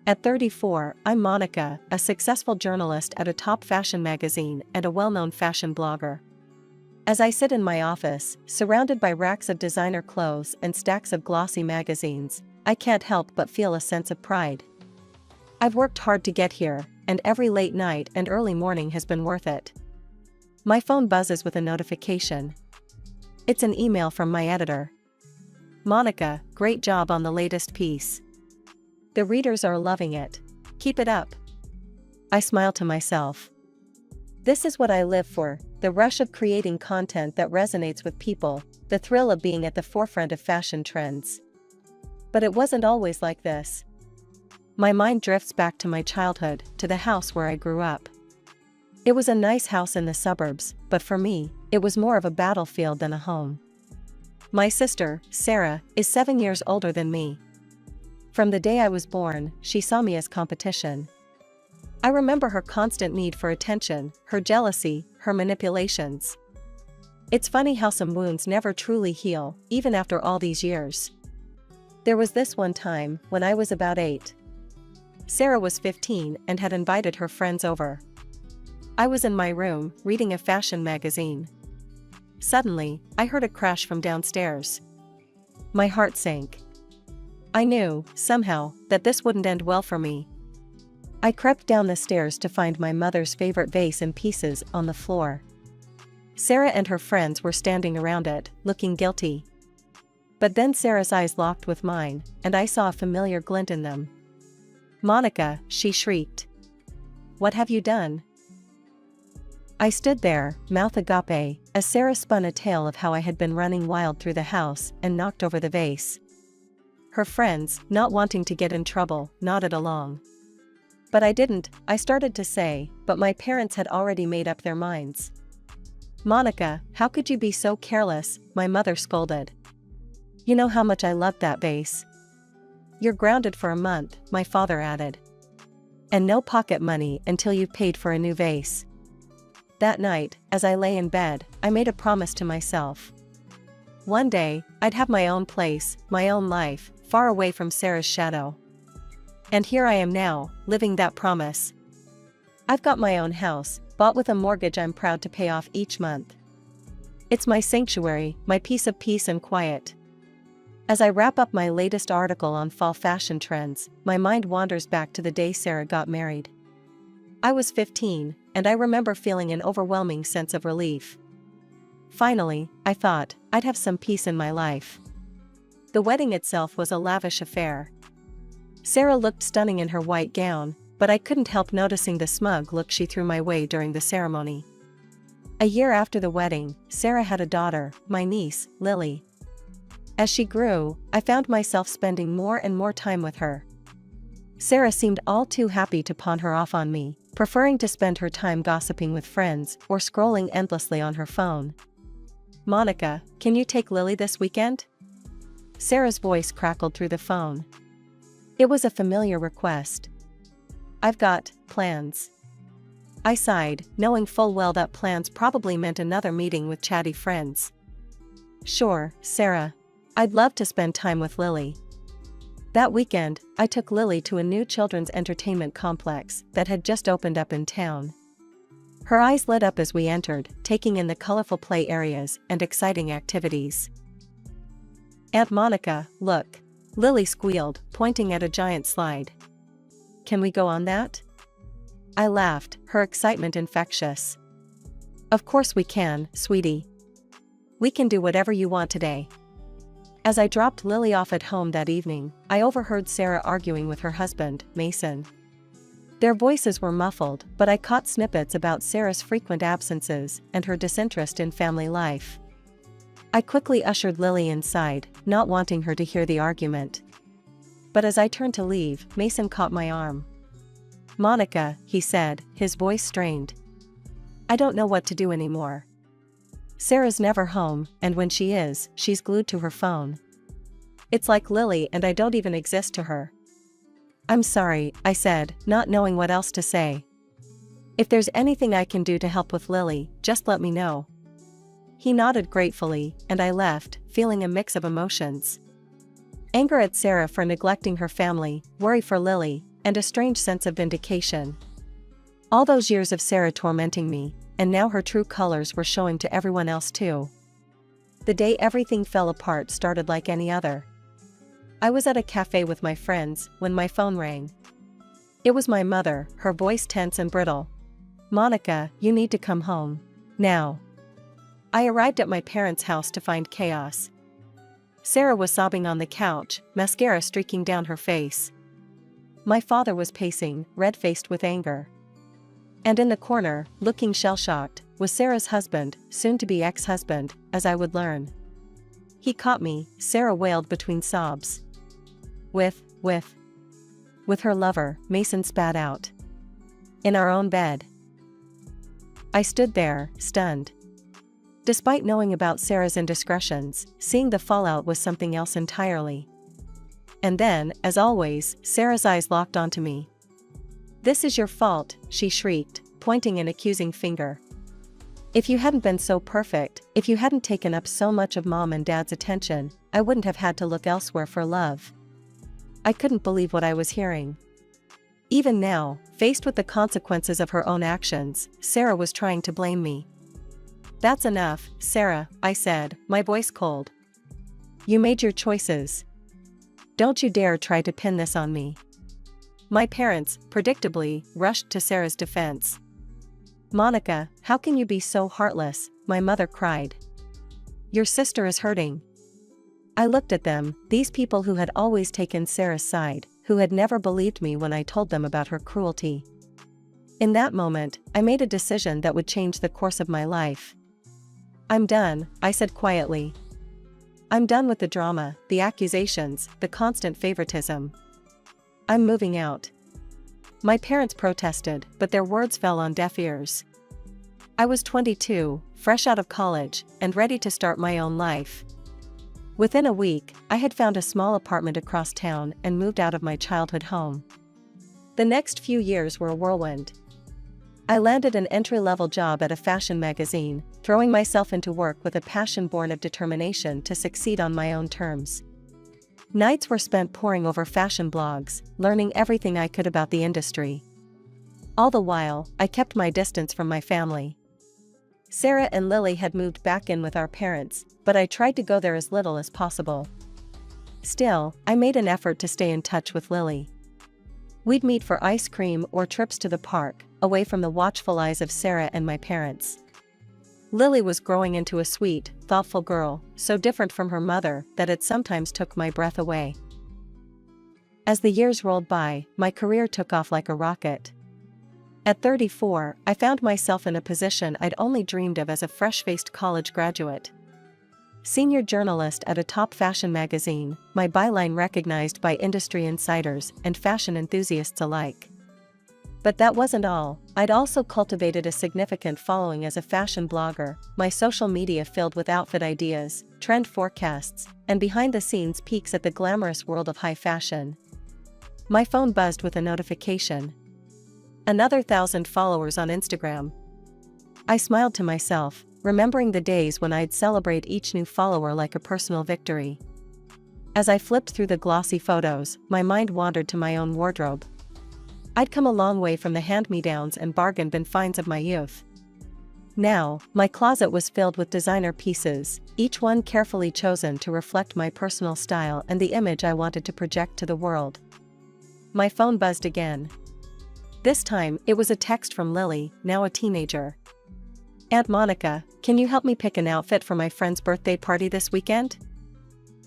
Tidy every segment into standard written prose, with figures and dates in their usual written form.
At 34, I'm Monica, a successful journalist at a top fashion magazine and a well-known fashion blogger. As I sit in my office, surrounded by racks of designer clothes and stacks of glossy magazines, I can't help but feel a sense of pride. I've worked hard to get here, and every late night and early morning has been worth it. My phone buzzes with a notification. It's an email from my editor. "Monica, great job on the latest piece. The readers are loving it. Keep it up." I smile to myself. This is what I live for, the rush of creating content that resonates with people, the thrill of being at the forefront of fashion trends. But it wasn't always like this. My mind drifts back to my childhood, to the house where I grew up. It was a nice house in the suburbs, but for me, it was more of a battlefield than a home. My sister, Sarah, is 7 years older than me. From the day I was born, she saw me as competition. I remember her constant need for attention, her jealousy, her manipulations. It's funny how some wounds never truly heal, even after all these years. There was this one time, when I was about 8. Sarah was 15 and had invited her friends over. I was in my room, reading a fashion magazine. Suddenly, I heard a crash from downstairs. My heart sank. I knew, somehow, that this wouldn't end well for me. I crept down the stairs to find my mother's favorite vase in pieces on the floor. Sarah and her friends were standing around it, looking guilty. But then Sarah's eyes locked with mine, and I saw a familiar glint in them. "Monica," she shrieked. "What have you done?" I stood there, mouth agape, as Sarah spun a tale of how I had been running wild through the house and knocked over the vase. Her friends, not wanting to get in trouble, nodded along. But I didn't, I started to say, but my parents had already made up their minds. "Monica, how could you be so careless?" my mother scolded. "You know how much I loved that vase." "You're grounded for a month," my father added. "And no pocket money until you've paid for a new vase." That night, as I lay in bed, I made a promise to myself. One day, I'd have my own place, my own life, far away from Sarah's shadow. And here I am now, living that promise. I've got my own house, bought with a mortgage I'm proud to pay off each month. It's my sanctuary, my piece of peace and quiet. As I wrap up my latest article on fall fashion trends, my mind wanders back to the day Sarah got married. I was 15, and I remember feeling an overwhelming sense of relief. Finally, I thought, I'd have some peace in my life. The wedding itself was a lavish affair. Sarah looked stunning in her white gown, but I couldn't help noticing the smug look she threw my way during the ceremony. A year after the wedding, Sarah had a daughter, my niece, Lily. As she grew, I found myself spending more and more time with her. Sarah seemed all too happy to pawn her off on me, preferring to spend her time gossiping with friends or scrolling endlessly on her phone. "Monica, can you take Lily this weekend?" Sarah's voice crackled through the phone. It was a familiar request. "I've got plans." I sighed, knowing full well that plans probably meant another meeting with chatty friends. "Sure, Sarah. I'd love to spend time with Lily." That weekend, I took Lily to a new children's entertainment complex that had just opened up in town. Her eyes lit up as we entered, taking in the colorful play areas and exciting activities. "Aunt Monica, look," Lily squealed, pointing at a giant slide. "Can we go on that?" I laughed, her excitement infectious. "Of course we can, sweetie. We can do whatever you want today." As I dropped Lily off at home that evening, I overheard Sarah arguing with her husband, Mason. Their voices were muffled, but I caught snippets about Sarah's frequent absences and her disinterest in family life. I quickly ushered Lily inside, not wanting her to hear the argument. But as I turned to leave, Mason caught my arm. "Monica," he said, his voice strained. "I don't know what to do anymore. Sarah's never home, and when she is, she's glued to her phone. It's like Lily and I don't even exist to her." "I'm sorry," I said, not knowing what else to say. "If there's anything I can do to help with Lily, just let me know." He nodded gratefully, and I left, feeling a mix of emotions. Anger at Sarah for neglecting her family, worry for Lily, and a strange sense of vindication. All those years of Sarah tormenting me, and now her true colors were showing to everyone else too. The day everything fell apart started like any other. I was at a cafe with my friends when my phone rang. It was my mother, her voice tense and brittle. "Monica, you need to come home. Now." I arrived at my parents' house to find chaos. Sarah was sobbing on the couch, mascara streaking down her face. My father was pacing, red-faced with anger. And in the corner, looking shell-shocked, was Sarah's husband, soon-to-be ex-husband, as I would learn. "He caught me," Sarah wailed between sobs. With her lover," Mason spat out. "In our own bed." I stood there, stunned. Despite knowing about Sarah's indiscretions, seeing the fallout was something else entirely. And then, as always, Sarah's eyes locked onto me. "This is your fault," she shrieked, pointing an accusing finger. "If you hadn't been so perfect, if you hadn't taken up so much of Mom and Dad's attention, I wouldn't have had to look elsewhere for love." I couldn't believe what I was hearing. Even now, faced with the consequences of her own actions, Sarah was trying to blame me. "That's enough, Sarah," I said, my voice cold. "You made your choices. Don't you dare try to pin this on me." My parents, predictably, rushed to Sarah's defense. "Monica, how can you be so heartless?" my mother cried. "Your sister is hurting." I looked at them, these people who had always taken Sarah's side, who had never believed me when I told them about her cruelty. In that moment, I made a decision that would change the course of my life. "I'm done," I said quietly. "I'm done with the drama, the accusations, the constant favoritism. I'm moving out." My parents protested, but their words fell on deaf ears. I was 22, fresh out of college, and ready to start my own life. Within a week, I had found a small apartment across town and moved out of my childhood home. The next few years were a whirlwind. I landed an entry-level job at a fashion magazine, throwing myself into work with a passion born of determination to succeed on my own terms. Nights were spent poring over fashion blogs, learning everything I could about the industry. All the while, I kept my distance from my family. Sarah and Lily had moved back in with our parents, but I tried to go there as little as possible. Still, I made an effort to stay in touch with Lily. We'd meet for ice cream or trips to the park, away from the watchful eyes of Sarah and my parents. Lily was growing into a sweet, thoughtful girl, so different from her mother that it sometimes took my breath away. As the years rolled by, my career took off like a rocket. At 34, I found myself in a position I'd only dreamed of as a fresh-faced college graduate. Senior journalist at a top fashion magazine, my byline recognized by industry insiders and fashion enthusiasts alike. But that wasn't all. I'd also cultivated a significant following as a fashion blogger, my social media filled with outfit ideas, trend forecasts, and behind-the-scenes peeks at the glamorous world of high fashion. My phone buzzed with a notification. Another 1,000 followers on Instagram. I smiled to myself, remembering the days when I'd celebrate each new follower like a personal victory. As I flipped through the glossy photos, my mind wandered to my own wardrobe. I'd come a long way from the hand-me-downs and bargain bin finds of my youth. Now, my closet was filled with designer pieces, each one carefully chosen to reflect my personal style and the image I wanted to project to the world. My phone buzzed again. This time, it was a text from Lily, now a teenager. "Aunt Monica, can you help me pick an outfit for my friend's birthday party this weekend?"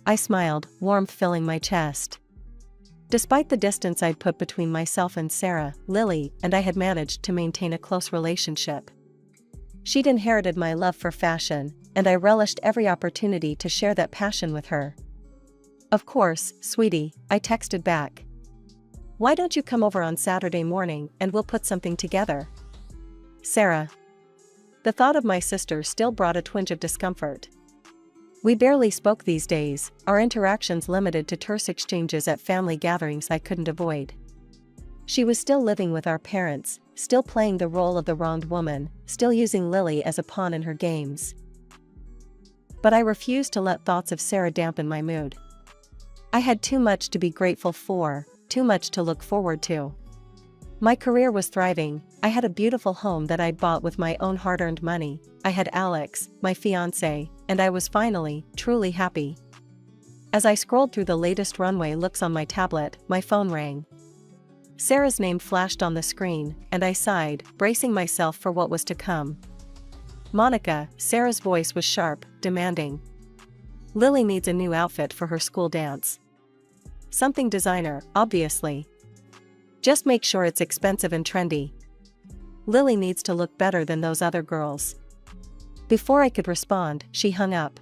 I smiled, warmth filling my chest. Despite the distance I'd put between myself and Sarah, Lily and I had managed to maintain a close relationship. She'd inherited my love for fashion, and I relished every opportunity to share that passion with her. "Of course, sweetie," I texted back. "Why don't you come over on Saturday morning and we'll put something together?" Sarah. The thought of my sister still brought a twinge of discomfort. We barely spoke these days, our interactions limited to terse exchanges at family gatherings I couldn't avoid. She was still living with our parents, still playing the role of the wronged woman, still using Lily as a pawn in her games. But I refused to let thoughts of Sarah dampen my mood. I had too much to be grateful for, too much to look forward to. My career was thriving, I had a beautiful home that I'd bought with my own hard-earned money, I had Alex, my fiancé, and I was finally, truly happy. As I scrolled through the latest runway looks on my tablet, my phone rang. Sarah's name flashed on the screen, and I sighed, bracing myself for what was to come. Monica, Sarah's voice was sharp, demanding. Lily needs a new outfit for her school dance. Something designer, obviously. Just make sure it's expensive and trendy. Lily needs to look better than those other girls. Before I could respond, she hung up.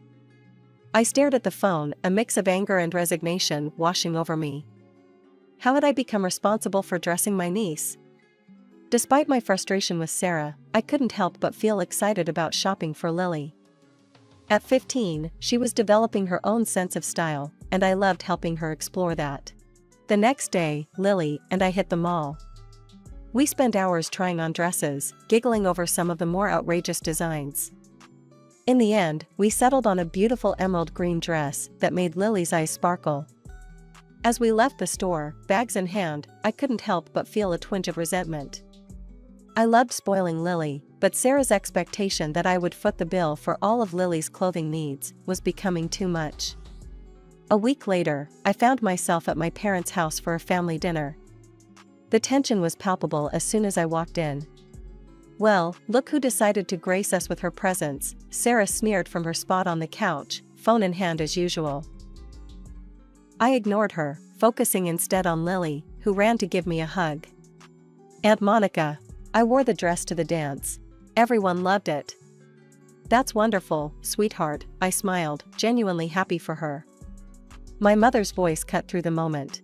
I stared at the phone, a mix of anger and resignation washing over me. How had I become responsible for dressing my niece? Despite my frustration with Sarah, I couldn't help but feel excited about shopping for Lily. At 15, she was developing her own sense of style, and I loved helping her explore that. The next day, Lily and I hit the mall. We spent hours trying on dresses, giggling over some of the more outrageous designs. In the end, we settled on a beautiful emerald green dress that made Lily's eyes sparkle. As we left the store, bags in hand, I couldn't help but feel a twinge of resentment. I loved spoiling Lily, but Sarah's expectation that I would foot the bill for all of Lily's clothing needs was becoming too much. A week later, I found myself at my parents' house for a family dinner. The tension was palpable as soon as I walked in. Well, look who decided to grace us with her presence, Sarah sneered from her spot on the couch, phone in hand as usual. I ignored her, focusing instead on Lily, who ran to give me a hug. Aunt Monica. I wore the dress to the dance. Everyone loved it. That's wonderful, sweetheart, I smiled, genuinely happy for her. My mother's voice cut through the moment.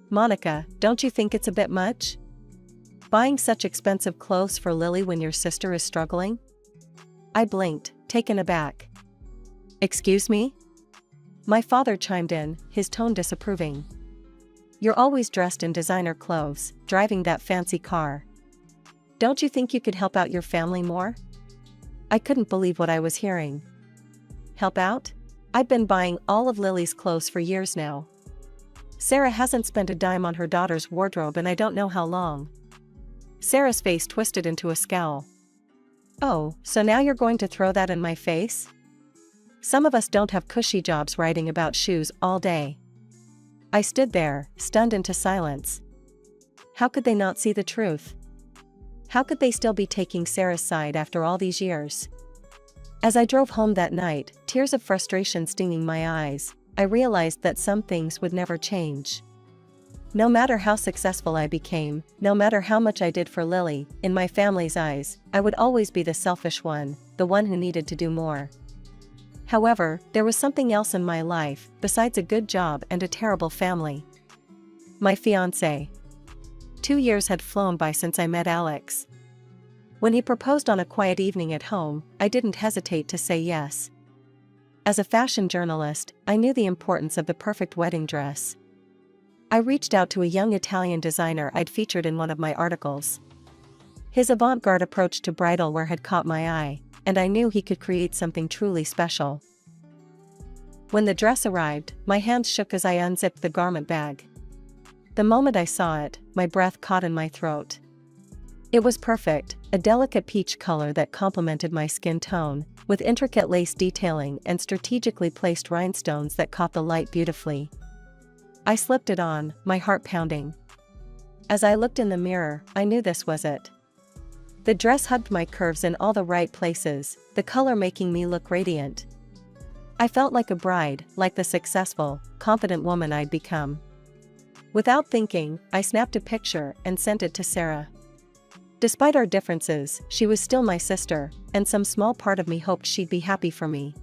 Monica, don't you think it's a bit much? Buying such expensive clothes for Lily when your sister is struggling? I blinked, taken aback. Excuse me? My father chimed in, his tone disapproving. You're always dressed in designer clothes, driving that fancy car. Don't you think you could help out your family more? I couldn't believe what I was hearing. Help out? I've been buying all of Lily's clothes for years now. Sarah hasn't spent a dime on her daughter's wardrobe and I don't know how long. Sarah's face twisted into a scowl. Oh, so now you're going to throw that in my face? Some of us don't have cushy jobs writing about shoes all day. I stood there, stunned into silence. How could they not see the truth? How could they still be taking Sarah's side after all these years? As I drove home that night, tears of frustration stinging my eyes, I realized that some things would never change. No matter how successful I became, no matter how much I did for Lily, in my family's eyes, I would always be the selfish one, the one who needed to do more. However, there was something else in my life, besides a good job and a terrible family. My fiancé. 2 years had flown by since I met Alex. When he proposed on a quiet evening at home, I didn't hesitate to say yes. As a fashion journalist, I knew the importance of the perfect wedding dress. I reached out to a young Italian designer I'd featured in one of my articles. His avant-garde approach to bridal wear had caught my eye, and I knew he could create something truly special. When the dress arrived, my hands shook as I unzipped the garment bag. The moment I saw it, my breath caught in my throat. It was perfect, a delicate peach color that complemented my skin tone, with intricate lace detailing and strategically placed rhinestones that caught the light beautifully. I slipped it on, my heart pounding. As I looked in the mirror, I knew this was it. The dress hugged my curves in all the right places, the color making me look radiant. I felt like a bride, like the successful, confident woman I'd become. Without thinking, I snapped a picture and sent it to Sarah. Despite our differences, she was still my sister, and some small part of me hoped she'd be happy for me.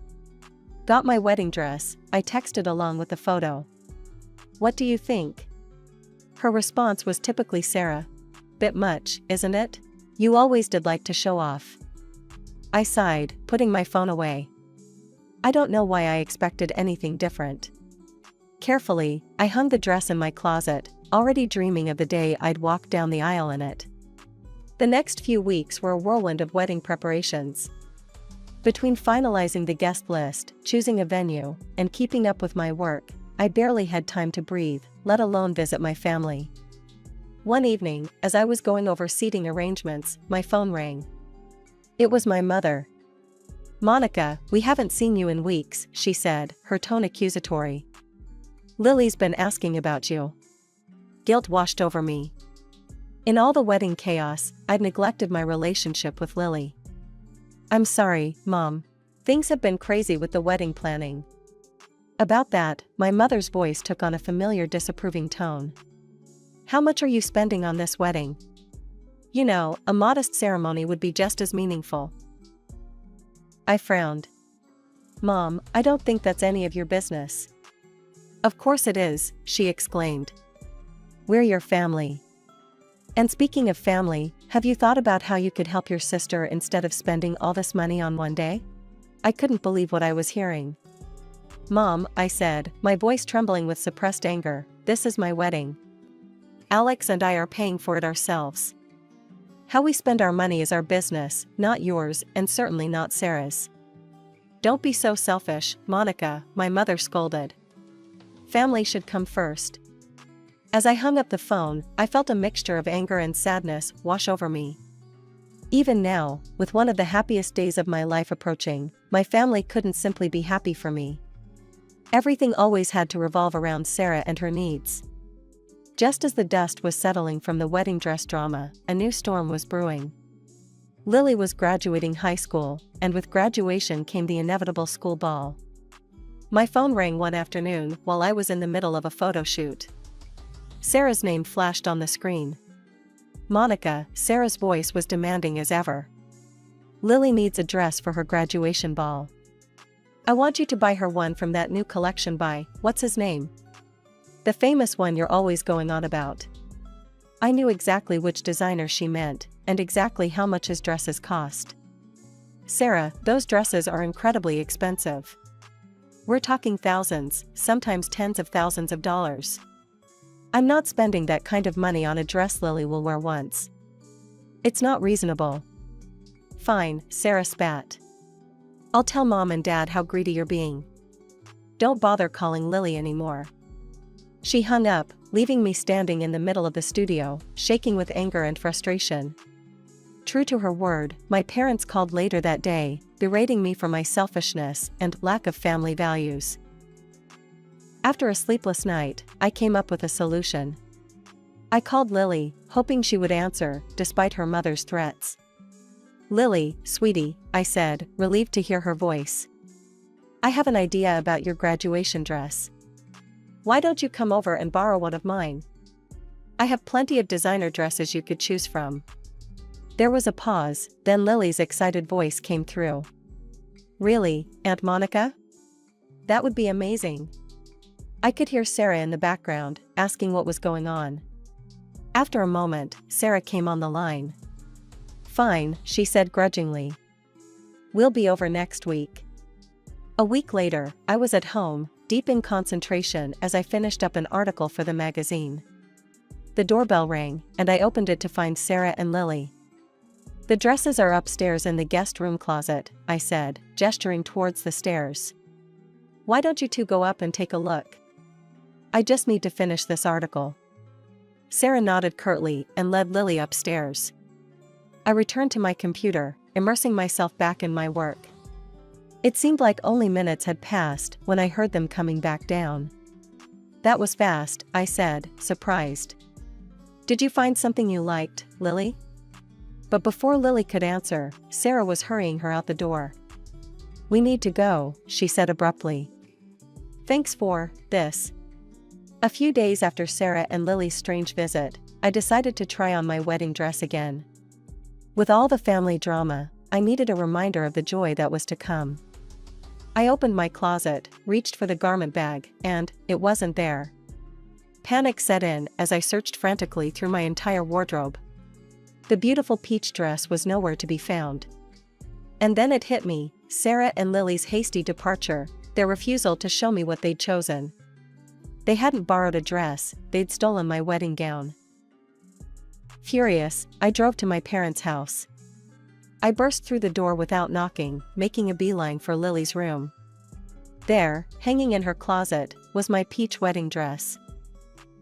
Got my wedding dress, I texted along with the photo. What do you think? Her response was typically Sarah. Bit much, isn't it? You always did like to show off. I sighed, putting my phone away. I don't know why I expected anything different. Carefully, I hung the dress in my closet, already dreaming of the day I'd walk down the aisle in it. The next few weeks were a whirlwind of wedding preparations. Between finalizing the guest list, choosing a venue, and keeping up with my work, I barely had time to breathe, let alone visit my family. One evening, as I was going over seating arrangements, my phone rang. It was my mother. "Monica, we haven't seen you in weeks," she said, her tone accusatory. "Lily's been asking about you." Guilt washed over me. In all the wedding chaos, I'd neglected my relationship with Lily. "I'm sorry, Mom. Things have been crazy with the wedding planning." About that, my mother's voice took on a familiar disapproving tone. "How much are you spending on this wedding? You know, a modest ceremony would be just as meaningful." I frowned. "Mom, I don't think that's any of your business." "Of course it is," she exclaimed. "We're your family. And speaking of family, have you thought about how you could help your sister instead of spending all this money on one day?" I couldn't believe what I was hearing. "Mom," I said, my voice trembling with suppressed anger, "this is my wedding. Alex and I are paying for it ourselves. How we spend our money is our business, not yours, and certainly not Sarah's." "Don't be so selfish, Monica," my mother scolded. "Family should come first." As I hung up the phone, I felt a mixture of anger and sadness wash over me. Even now, with one of the happiest days of my life approaching, my family couldn't simply be happy for me. Everything always had to revolve around Sarah and her needs. Just as the dust was settling from the wedding dress drama, a new storm was brewing. Lily was graduating high school, and with graduation came the inevitable school ball. My phone rang one afternoon while I was in the middle of a photo shoot. Sarah's name flashed on the screen. "Monica," Sarah's voice was demanding as ever. "Lily needs a dress for her graduation ball. I want you to buy her one from that new collection by, what's his name? The famous one you're always going on about." I knew exactly which designer she meant, and exactly how much his dresses cost. "Sarah, those dresses are incredibly expensive. We're talking thousands, sometimes tens of thousands of dollars. I'm not spending that kind of money on a dress Lily will wear once. It's not reasonable." "Fine," Sarah spat. "I'll tell Mom and Dad how greedy you're being. Don't bother calling Lily anymore." She hung up, leaving me standing in the middle of the studio, shaking with anger and frustration. True to her word, my parents called later that day, berating me for my selfishness and lack of family values. After a sleepless night, I came up with a solution. I called Lily, hoping she would answer, despite her mother's threats. "Lily, sweetie," I said, relieved to hear her voice. "I have an idea about your graduation dress. Why don't you come over and borrow one of mine? I have plenty of designer dresses you could choose from." There was a pause, then Lily's excited voice came through. "Really, Aunt Monica? That would be amazing." I could hear Sarah in the background, asking what was going on. After a moment, Sarah came on the line. "Fine," she said grudgingly. "We'll be over next week." A week later, I was at home, deep in concentration as I finished up an article for the magazine. The doorbell rang, and I opened it to find Sarah and Lily. "The dresses are upstairs in the guest room closet," I said, gesturing towards the stairs. "Why don't you two go up and take a look? I just need to finish this article." Sarah nodded curtly and led Lily upstairs. I returned to my computer, immersing myself back in my work. It seemed like only minutes had passed when I heard them coming back down. "That was fast," I said, surprised. "Did you find something you liked, Lily?" But before Lily could answer, Sarah was hurrying her out the door. "We need to go," she said abruptly. "Thanks for this." A few days after Sarah and Lily's strange visit, I decided to try on my wedding dress again. With all the family drama, I needed a reminder of the joy that was to come. I opened my closet, reached for the garment bag, and it wasn't there. Panic set in as I searched frantically through my entire wardrobe. The beautiful peach dress was nowhere to be found. And then it hit me, Sarah and Lily's hasty departure, their refusal to show me what they'd chosen. They hadn't borrowed a dress, they'd stolen my wedding gown. Furious, I drove to my parents' house. I burst through the door without knocking, making a beeline for Lily's room. There, hanging in her closet, was my peach wedding dress.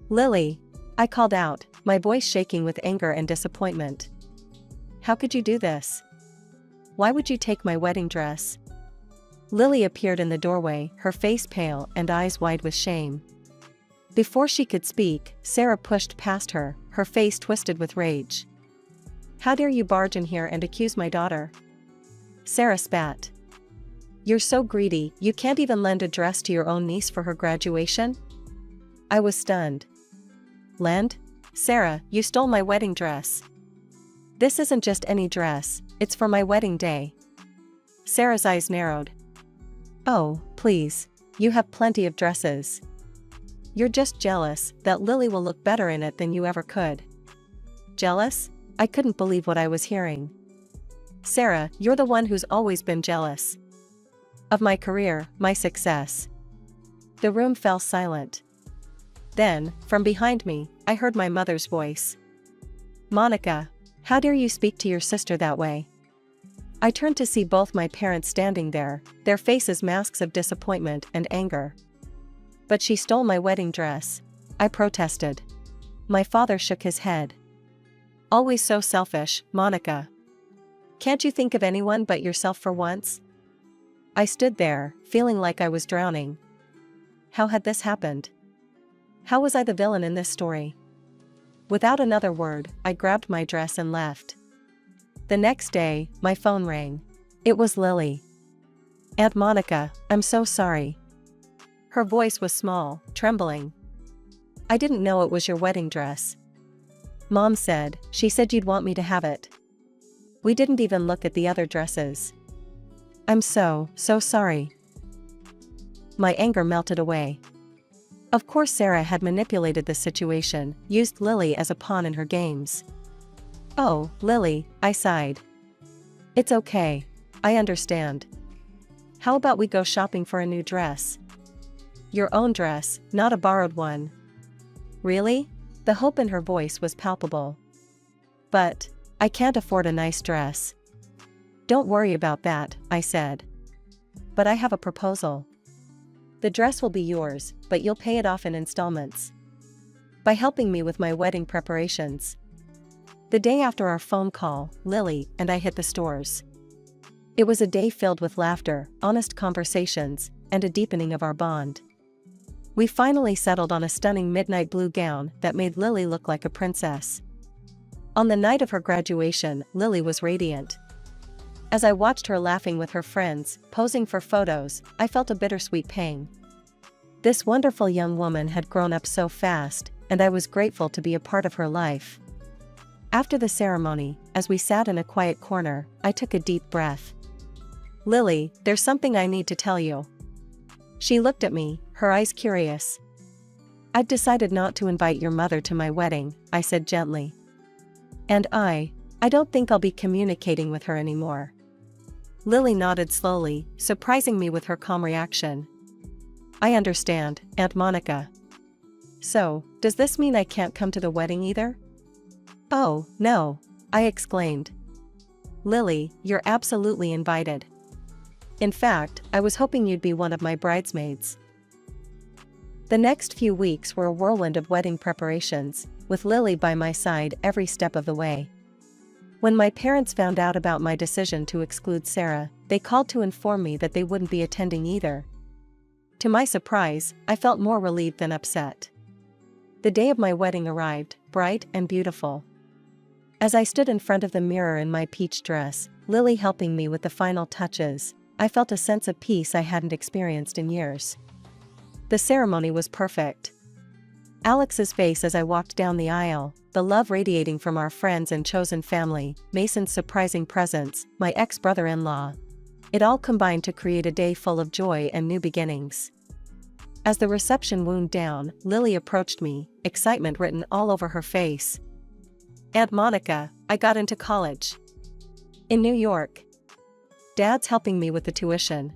Lily! I called out, my voice shaking with anger and disappointment. How could you do this? Why would you take my wedding dress? Lily appeared in the doorway, her face pale and eyes wide with shame. Before she could speak, Sarah pushed past her, her face twisted with rage. How dare you barge in here and accuse my daughter? Sarah spat. You're so greedy, you can't even lend a dress to your own niece for her graduation? I was stunned. Lend? Sarah, you stole my wedding dress. This isn't just any dress, it's for my wedding day. Sarah's eyes narrowed. Oh, please, you have plenty of dresses. You're just jealous that Lily will look better in it than you ever could. Jealous? I couldn't believe what I was hearing. Sarah, you're the one who's always been jealous. Of my career, my success. The room fell silent. Then, from behind me, I heard my mother's voice. Monica, how dare you speak to your sister that way? I turned to see both my parents standing there, their faces masks of disappointment and anger. But she stole my wedding dress, I protested. My father shook his head. Always so selfish, Monica. Can't you think of anyone but yourself for once? I stood there, feeling like I was drowning. How had this happened? How was I the villain in this story? Without another word, I grabbed my dress and left. The next day, my phone rang. It was Lily. Aunt Monica, I'm so sorry. Her voice was small, trembling. I didn't know it was your wedding dress. Mom said, she said you'd want me to have it. We didn't even look at the other dresses. I'm so sorry. My anger melted away. Of course Sarah had manipulated the situation, used Lily as a pawn in her games. Oh, Lily, I sighed. It's okay. I understand. How about we go shopping for a new dress? Your own dress, not a borrowed one. Really? The hope in her voice was palpable. But, I can't afford a nice dress. Don't worry about that, I said. But I have a proposal. The dress will be yours, but you'll pay it off in installments. By helping me with my wedding preparations. The day after our phone call, Lily and I hit the stores. It was a day filled with laughter, honest conversations, and a deepening of our bond. We finally settled on a stunning midnight blue gown that made Lily look like a princess. On the night of her graduation, Lily was radiant. As I watched her laughing with her friends, posing for photos, I felt a bittersweet pang. This wonderful young woman had grown up so fast, and I was grateful to be a part of her life. After the ceremony, as we sat in a quiet corner, I took a deep breath. Lily, there's something I need to tell you. She looked at me, her eyes curious. I've decided not to invite your mother to my wedding, I said gently. And I don't think I'll be communicating with her anymore. Lily nodded slowly, surprising me with her calm reaction. I understand, Aunt Monica. So, does this mean I can't come to the wedding either? Oh, no, I exclaimed. Lily, you're absolutely invited. In fact, I was hoping you'd be one of my bridesmaids. The next few weeks were a whirlwind of wedding preparations, with Lily by my side every step of the way. When my parents found out about my decision to exclude Sarah, they called to inform me that they wouldn't be attending either. To my surprise, I felt more relieved than upset. The day of my wedding arrived, bright and beautiful. As I stood in front of the mirror in my peach dress, Lily helping me with the final touches, I felt a sense of peace I hadn't experienced in years. The ceremony was perfect. Alex's face as I walked down the aisle, the love radiating from our friends and chosen family, Mason's surprising presence, my ex-brother-in-law. It all combined to create a day full of joy and new beginnings. As the reception wound down, Lily approached me, excitement written all over her face. Aunt Monica, I got into college. In New York. Dad's helping me with the tuition.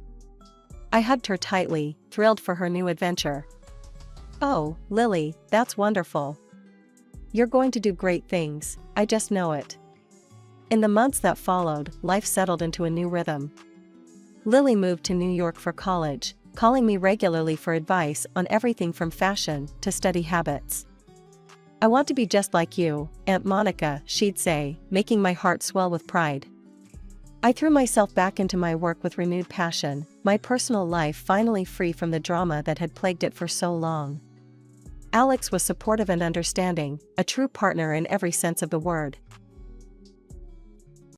I hugged her tightly, thrilled for her new adventure. Oh, Lily, that's wonderful. You're going to do great things, I just know it. In the months that followed, life settled into a new rhythm. Lily moved to New York for college, calling me regularly for advice on everything from fashion to study habits. I want to be just like you, Aunt Monica, she'd say, making my heart swell with pride. I threw myself back into my work with renewed passion, my personal life finally free from the drama that had plagued it for so long. Alex was supportive and understanding, a true partner in every sense of the word.